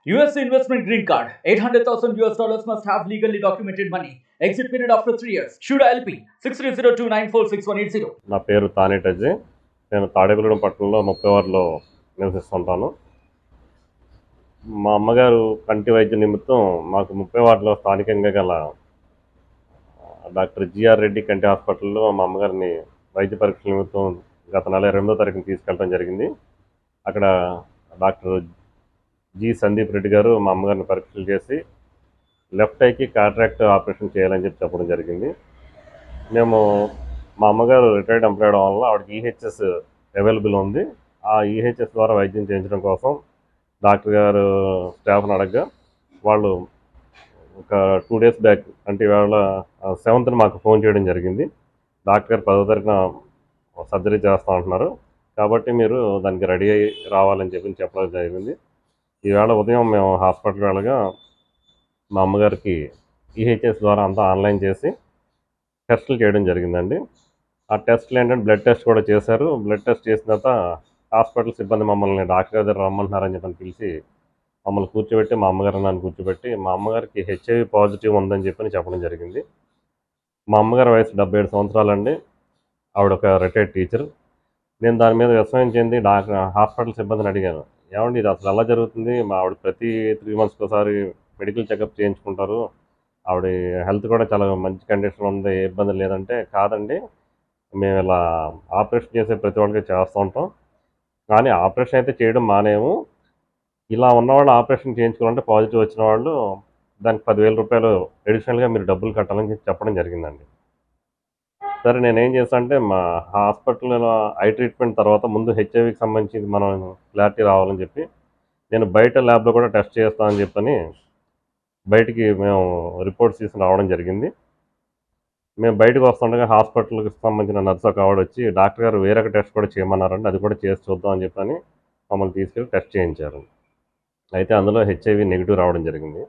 US investment green card. $800,000 must have legally documented money. Exit period after 3 years. Shuda LP 6302946180. నా పేరు తానేటి అజయ్. నేను తాడేపల్లిగూడెం పట్టణంలో 30 వార్డులో నివసిస్తుంటాను. మా అమ్మగారు కంటి వైద్య నిమిత్తం మాకు 30 వార్డులో స్థానికంగా గల డాక్టర్ జిఆర్ రెడ్డి కంటి హాస్పిటల్లో మా అమ్మగారిని వైద్య పరీక్షల నిమిత్తం గత నెల 28వ తారీఖున తీసుకెళ్ళడం జరిగింది. అక్కడ డాక్టర్ జి సందీప్ రెడ్డి గారు మా అమ్మగారిని పరీక్షలు చేసి లెఫ్ట్ ఐకి కాంట్రాక్ట్ ఆపరేషన్ చేయాలని చెప్పడం జరిగింది. మేము మా అమ్మగారు రిటైర్డ్ ఎంప్లాయ్ అవడం వల్ల ఆవిడకి ఈహెచ్ఎస్ అవైలబుల్ ఉంది. ఆ ఈహెచ్ఎస్ ద్వారా వైద్యం చేయించడం కోసం డాక్టర్ గారు స్టాఫ్ని అడగగా వాళ్ళు ఒక 2 డేస్ బ్యాక్ అంటే ఇవాళ 7th మాకు ఫోన్ చేయడం జరిగింది. డాక్టర్ గారు 10వ తారీఖున సర్జరీ చేస్తూ ఉంటున్నారు కాబట్టి మీరు దానికి రెడీ అయ్యి రావాలని చెప్పడం జరిగింది. ఈవేళ ఉదయం మేము హాస్పిటల్కి వెళ్ళగా మా అమ్మగారికి ఈహెచ్ఎస్ ద్వారా అంతా ఆన్లైన్ చేసి టెస్టులు చేయడం జరిగిందండి. ఆ టెస్టులు ఏంటంటే బ్లడ్ టెస్ట్ కూడా చేశారు. బ్లడ్ టెస్ట్ చేసిన తర్వాత హాస్పిటల్ సిబ్బంది మమ్మల్ని డాక్టర్ గారి దగ్గర రమ్మంటున్నారని పిలిచి మమ్మల్ని కూర్చోబెట్టి మా అమ్మగారు నన్ను కూర్చోబెట్టి మా అమ్మగారికి హెచ్ఐవి పాజిటివ్ ఉందని చెప్పడం జరిగింది. మా అమ్మగారి వయసు 77 సంవత్సరాలండి. ఆవిడ ఒక రిటైర్డ్ టీచర్. నేను దాని మీద విస్మయం చెంది హాస్పిటల్ సిబ్బందిని అడిగాను, ఏమండి ఇది అసలు ఎలా జరుగుతుంది? మా ఆవిడ ప్రతి 3 monthsకి ఒకసారి మెడికల్ చెకప్ చేయించుకుంటారు, ఆవిడ హెల్త్ కూడా చాలా మంచి కండిషన్లో ఉంది, ఏ ఇబ్బంది లేదంటే, కాదండి మేము ఇలా ఆపరేషన్ చేసే ప్రతి వాళ్ళకి చేస్తూ ఉంటాం, కానీ ఆపరేషన్ అయితే చేయడం మానేము, ఇలా ఉన్నవాళ్ళు ఆపరేషన్ చేయించుకోవాలంటే పాజిటివ్ వచ్చిన వాళ్ళు దానికి 10,000 రూపాయలు అడిషనల్గా మీరు డబ్బులు కట్టాలని చెప్పడం జరిగిందండి. సరే నేనేం చేశాను అంటే మా హాస్పిటల్లో ఐ ట్రీట్మెంట్ తర్వాత ముందు హెచ్ఐవికి సంబంధించి మనం క్లారిటీ రావాలని చెప్పి నేను బయట ల్యాబ్లో కూడా టెస్ట్ చేస్తానని చెప్పని బయటికి మేము రిపోర్ట్స్ తీసుకుని రావడం జరిగింది. మేము బయటకు వస్తుండగా హాస్పిటల్కి సంబంధించిన నర్సు ఒక ఆవిడ వచ్చి డాక్టర్ గారు వేరొక టెస్ట్ కూడా చేయమన్నారండి, అది కూడా చేసి చూద్దాం అని చెప్పని మమ్మల్ని తీసుకెళ్ళి టెస్ట్ చేయించారు. అయితే అందులో హెచ్ఐవి నెగిటివ్ రావడం జరిగింది.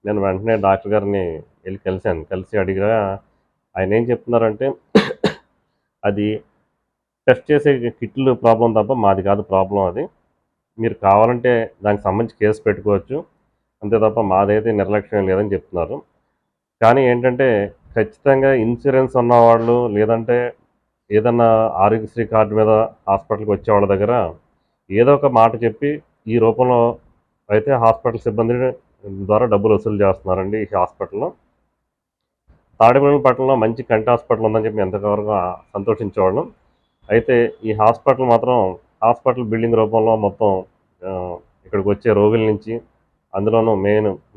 నేను వెంటనే డాక్టర్ గారిని వెళ్ళి కలిసి అడిగా ఆయన ఏం చెప్తున్నారంటే అది టెస్ట్ చేసే కిట్లు ప్రాబ్లం తప్ప మాది కాదు ప్రాబ్లం, అది మీరు కావాలంటే దానికి సంబంధించి కేసు పెట్టుకోవచ్చు, అంతే తప్ప మాదైతే నిర్లక్ష్యం లేదని చెప్తున్నారు. కానీ ఏంటంటే ఖచ్చితంగా ఇన్సూరెన్స్ ఉన్నవాళ్ళు లేదంటే ఏదన్నా ఆరోగ్యశ్రీ కార్డు మీద హాస్పిటల్కి వచ్చే వాళ్ళ దగ్గర ఏదో ఒక మాట చెప్పి ఈ రూపంలో అయితే హాస్పిటల్ సిబ్బంది ద్వారా డబ్బులు వసూలు చేస్తున్నారండి. ఈ హాస్పిటల్లో తాడేపల్లి పట్టణంలో మంచి కంటి హాస్పిటల్ ఉందని చెప్పి ఎంతవరకు సంతోషించేవాళ్ళం. అయితే ఈ హాస్పిటల్ మాత్రం హాస్పిటల్ బిల్డింగ్ రూపంలో మొత్తం ఇక్కడికి వచ్చే రోగుల నుంచి, అందులోనూ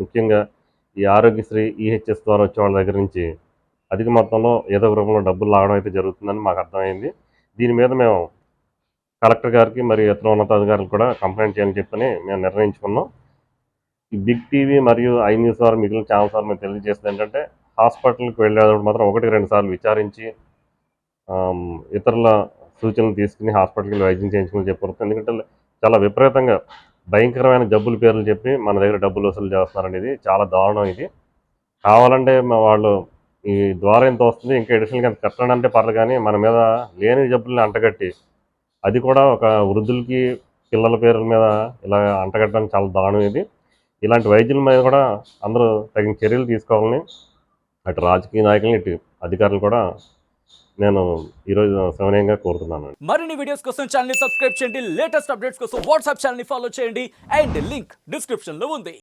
ముఖ్యంగా ఈ ఆరోగ్యశ్రీ ఈహెచ్ఎస్ ద్వారా వచ్చే వాళ్ళ దగ్గర నుంచి అధిక మొత్తంలో ఏదో ఒక రూపంలో డబ్బులు లాగడం అయితే జరుగుతుందని మాకు అర్థమైంది. దీని మీద మేము కలెక్టర్ గారికి మరియు ఇతర ఉన్నతాధికారులకు కూడా కంప్లైంట్ చేయాలని చెప్పని మేము నిర్ణయించుకున్నాం. ఈ బిగ్ టీవీ మరియు ఐ న్యూస్ ద్వారా మిగిలిన ఛానల్స్ ద్వారా మేము తెలియజేస్తుంది ఏంటంటే హాస్పిటల్కి వెళ్ళేటప్పుడు మాత్రం 1-2 సార్లు విచారించి ఇతరుల సూచనలు తీసుకుని హాస్పిటల్కి వైద్యం చేయించుకుని చెప్పారు. ఎందుకంటే చాలా విపరీతంగా భయంకరమైన జబ్బుల పేర్లు చెప్పి మన దగ్గర డబ్బులు వసూలు చేస్తున్నారు. ఇది చాలా దారుణం. ఇది కావాలంటే వాళ్ళు ఈ ద్వారా ఎంత వస్తుంది ఇంకా అడిషనల్గా ఎంత కట్టడం అంటే పర్లేదు, కానీ మన మీద లేని జబ్బుల్ని అంటగట్టి అది కూడా ఒక వృద్ధులకి పిల్లల పేర్ల మీద ఇలా అంటగట్టడం చాలా దారుణం. ఇది ఇలాంటి వైద్యుల మీద కూడా అందరూ తగిన చర్యలు తీసుకోవాలని అటు రాజకీయ నాయకులను ఇటు అధికారులు కూడా నేను ఈరోజు సవినయంగా కోరుతున్నాను. మరిన్ని వీడియోస్ కోసం ఛానల్ ని సబ్స్క్రైబ్ చేయండి, లేటెస్ట్ అప్డేట్స్ కోసం వాట్సాప్ ఛానల్ ని ఫాలో చేయండి అండ్ లింక్ డిస్క్రిప్షన్ లో ఉంది.